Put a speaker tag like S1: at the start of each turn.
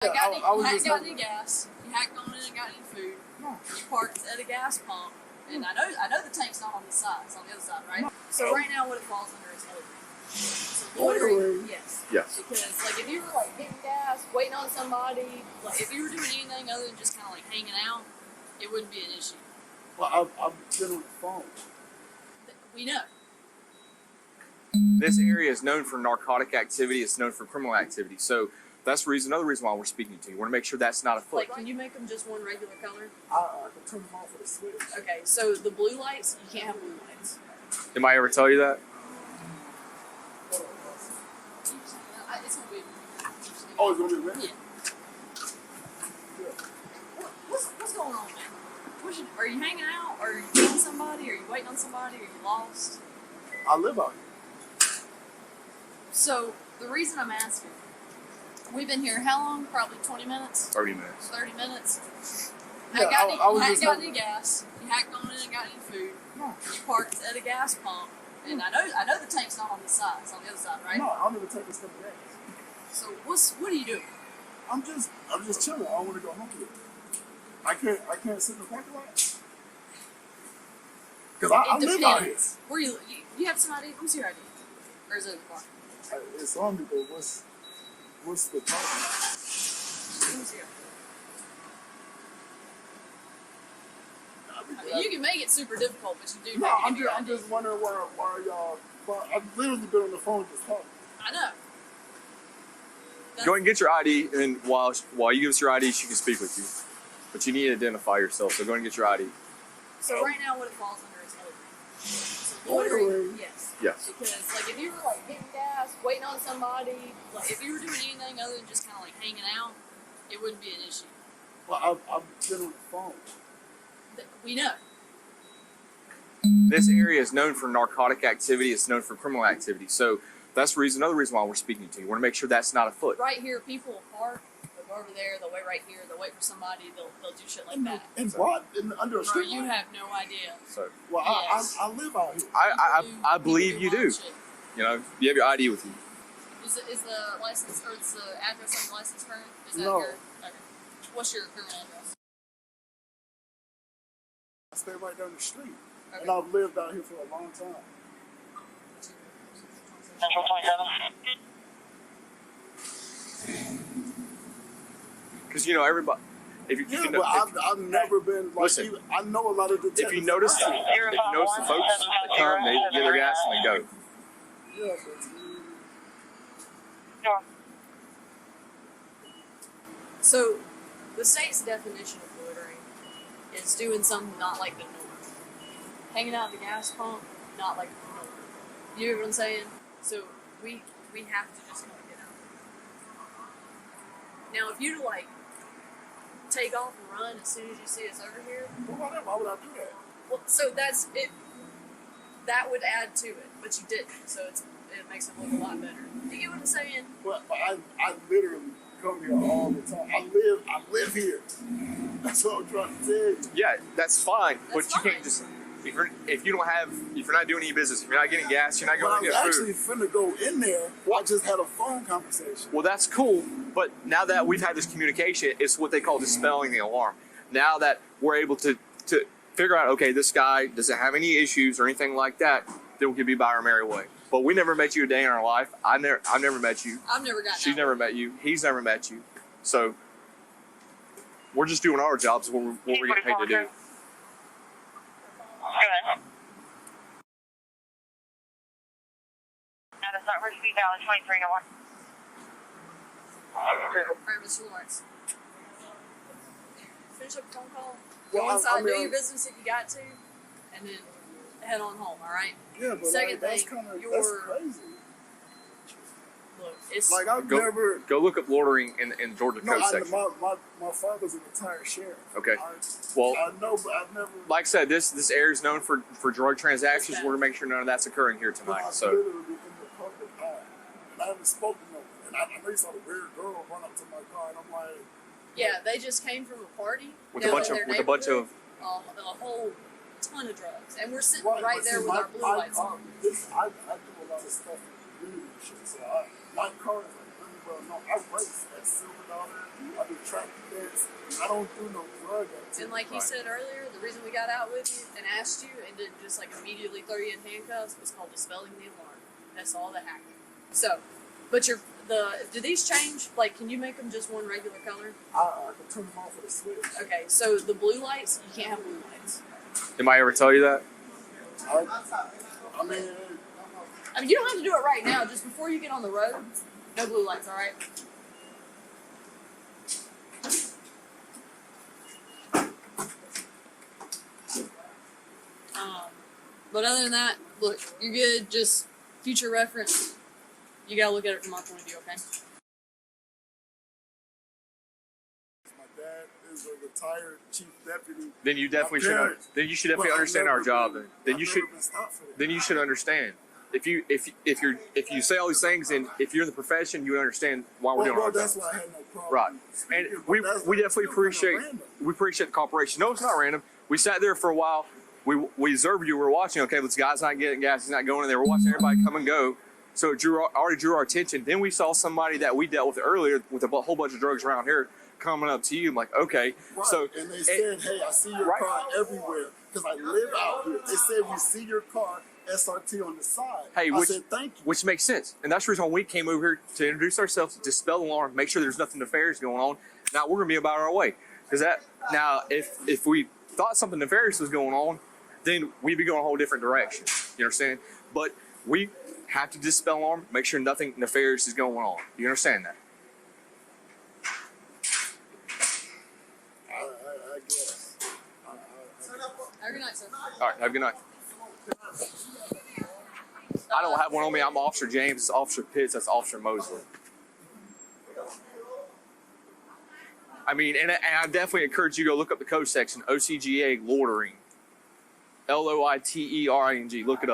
S1: You hadn't got any gas. You hadn't gone in and got any food.
S2: No.
S1: You parked at a gas pump, and I know the tank's not on this side. It's on the other side, right?
S2: No.
S1: So right now, what it falls under is loitering. So
S2: Loitering?
S1: yes.
S3: Yes.
S1: Because like if you were like getting gas, waiting on somebody, like if you were doing anything other than just kind of like hanging out, it wouldn't be an issue.
S2: Well, I've been on the phone.
S1: We know.
S3: This area is known for narcotic activity. It's known for criminal activity. So that's another reason why we're speaking to you. We want to make sure that's not afoot.
S1: Like, can you make them just one regular color?
S2: I can turn them off with a switch.
S1: Okay, so the blue lights, you can't have blue lights.
S3: Did I ever tell you that?
S1: It's gonna be.
S2: Oh, it's gonna be red?
S1: Yeah. What's going on, man? Are you hanging out? Are you meeting somebody? Are you waiting on somebody? Are you lost?
S2: I live out here.
S1: So the reason I'm asking, we've been here how long? Probably 20 minutes.
S3: 30 minutes.
S1: 30 minutes.
S2: Yeah,
S1: You hadn't got
S2: having-
S1: any gas. You hadn't gone in and got any food.
S2: No.
S1: You parked at a gas pump, and I know the tank's not on this side. It's on the other side, right?
S2: No, I'll never take this stuff gas.
S1: So what are you doing?
S2: I'm just chilling. I want to go home with it. I can't sit in the parking lot. Because I live out here.
S1: Where you have some ID? What's your ID? Or is it in the car?
S2: It's on me, but what's the problem?
S1: Let me see. I mean, you can make it super difficult, but you do.
S2: No,
S1: have to
S2: I'm
S1: give your
S2: just
S1: ID.
S2: wondering why y'all. Well, I've literally been on the phone just talking.
S1: I know.
S3: Go ahead and get your ID, and then while you give us your ID, she can speak with you. But you need to identify yourself, so go ahead and get your ID.
S1: So right now, what it falls under is loitering. So
S2: Loitering?
S1: yes.
S3: Yes.
S1: Because like if you were like getting gas, waiting on somebody, like if you were doing anything other than just kind of like hanging out, it wouldn't be an issue.
S2: Well, I've been on the phone.
S1: We know.
S3: This area is known for narcotic activity. It's known for criminal activity. So that's another reason why we're speaking to you. We want to make sure that's not afoot.
S1: Right here, people will park. They'll go over there. They'll wait right here. They'll wait for somebody. They'll do shit like that.
S2: In what? Under a
S1: Bro,
S2: street
S1: you
S2: light?
S1: have no idea.
S3: So
S2: Well,
S1: Yes.
S2: I live out here.
S3: I believe you do.
S1: wild shit.
S3: You know, you have your ID with you.
S1: Is the license or is the address on the license current? Is that
S2: No.
S1: your okay? What's your current address?
S2: I stay right down the street.
S1: Okay.
S2: And I've lived out here for a long time.
S4: Central 27.
S3: Because you know everybody. If you
S2: Yeah,
S3: can,
S2: but I've never been like.
S3: Listen,
S2: even, I know a lot of detectives.
S3: if you notice the folks that come, they get their gas and they go.
S2: Yeah, but
S4: Sure.
S1: So, the state's definition of loitering is doing something not like the norm. Hanging out at the gas pump, not like the norm. You know what I'm saying? So we have to just kind of get out. Now, if you to like take off and run as soon as you see us over here,
S2: why would I do that?
S1: well, so that's it. That would add to it, but you didn't. So it makes it look a lot better. You get what I'm saying?
S2: But I literally come here all the time. I live here. That's what I'm trying to tell you.
S3: Yeah, that's fine, but
S1: That's
S3: you
S1: fine.
S3: can't just if you're not doing any business, if you're not getting gas, you're not
S2: But I
S3: going to
S2: was
S3: get
S2: actually
S3: food.
S2: finna go in there. I just had a phone conversation.
S3: Well, that's cool, but now that we've had this communication, it's what they call dispelling the alarm. Now that we're able to figure out, okay, this guy doesn't have any issues or anything like that, then we can be by our merry way. But we never met you a day in our life. I've never met you.
S1: I've never gotten.
S3: She's
S1: out.
S3: never met you. He's never met you. So we're just doing our jobs. What we're getting paid to do.
S4: Go ahead. No, that's not Richard B. Valley 2301.
S1: Alright, Mr. Lawrence. Finish up the phone call. Go
S2: Well,
S1: inside, do
S2: I'm-
S1: your business if you got to, and then head on home. All right.
S2: Yeah, but
S1: Second
S2: like, that's
S1: thing,
S2: kind of
S1: your-
S2: that's crazy.
S1: Look, it's
S2: Like I've
S3: Go-
S2: never.
S3: Go look up loitering in Georgia
S2: No,
S3: code section.
S2: my father's a retired sheriff.
S3: Okay.
S2: Well,
S3: Well-
S2: I know, but I've never.
S3: Like I said, this area is known for drug transactions.
S1: Okay.
S3: We're gonna make sure none of that's occurring here
S2: I've
S3: tonight. So
S2: literally been in the public eye, and I haven't spoken to no one. And I know you saw the weird girl run up to my car, and I'm like,
S1: yeah. They just came from a party
S3: with
S1: down
S3: a bunch
S1: in
S3: of
S1: their
S3: with a bunch of
S1: neighborhood, a whole ton of drugs, and we're sitting
S2: Right,
S1: right
S2: but
S1: there
S2: see,
S1: with
S2: my
S1: our blue lights
S2: car,
S1: on.
S2: I do a lot of stuff in the community and shit, so my car is like really well known. I race at Silver Dollar. I do track events. I don't do no drug activity.
S1: And like he said earlier, the reason we got out with you and asked you and didn't just like immediately throw you in handcuffs was called dispelling the alarm. That's all that happened. So, but do these change? Like, can you make them just one regular color?
S2: I can turn them off with a switch.
S1: Okay, so the blue lights, you can't have blue lights.
S3: Anybody ever tell you that?
S2: I mean,
S1: You don't have to do it right now. Just before you get on the road, no blue lights. All right. But other than that, look, you're good. Just future reference. You gotta look at it from our point of view, okay?
S2: my dad is a retired chief deputy.
S3: Then you definitely
S2: My
S3: should.
S2: parents-
S3: Then you should definitely
S2: But I've
S3: understand our
S2: never
S3: job.
S2: been-
S3: Then
S2: I've
S3: you
S2: never
S3: should.
S2: been stopped for that.
S3: Then you should understand. If you say all these things and if you're in the profession, you would understand why we're doing
S2: Well,
S3: our
S2: that's
S3: job.
S2: why I had no problem.
S3: Right.
S2: speaking,
S3: And
S2: but
S3: we
S2: that's
S3: definitely
S2: still kinda
S3: appreciate
S2: random.
S3: the cooperation. No, it's not random. We sat there for a while. We observed you. We were watching. Okay, this guy's not getting gas. He's not going in there. We're watching everybody come and go. So it already drew our attention. Then we saw somebody that we dealt with earlier with a whole bunch of drugs around here coming up to you. I'm like, okay.
S2: Right.
S3: So
S2: and they said, hey, I see your
S3: Right.
S2: car everywhere because I live out here. They said, we see your car, SRT on the side.
S3: Hey,
S2: I said, thank you.
S3: which makes sense. And that's the reason why we came over here to introduce ourselves, dispel the alarm, make sure there's nothing nefarious going on. Now we're gonna be about our way. Because if we thought something nefarious was going on, then we'd be going a whole different direction. You understand? But we have to dispel alarm, make sure nothing nefarious is going on. You understand that?
S2: I guess.
S1: Have a good night, sir.
S3: All right, have a good night. I don't have one on me. I'm Officer James. It's Officer Pitts. That's Officer Mosley. I mean, and I definitely encourage you to go look up the code section, OCGA loitering. LOITERING. Look it up.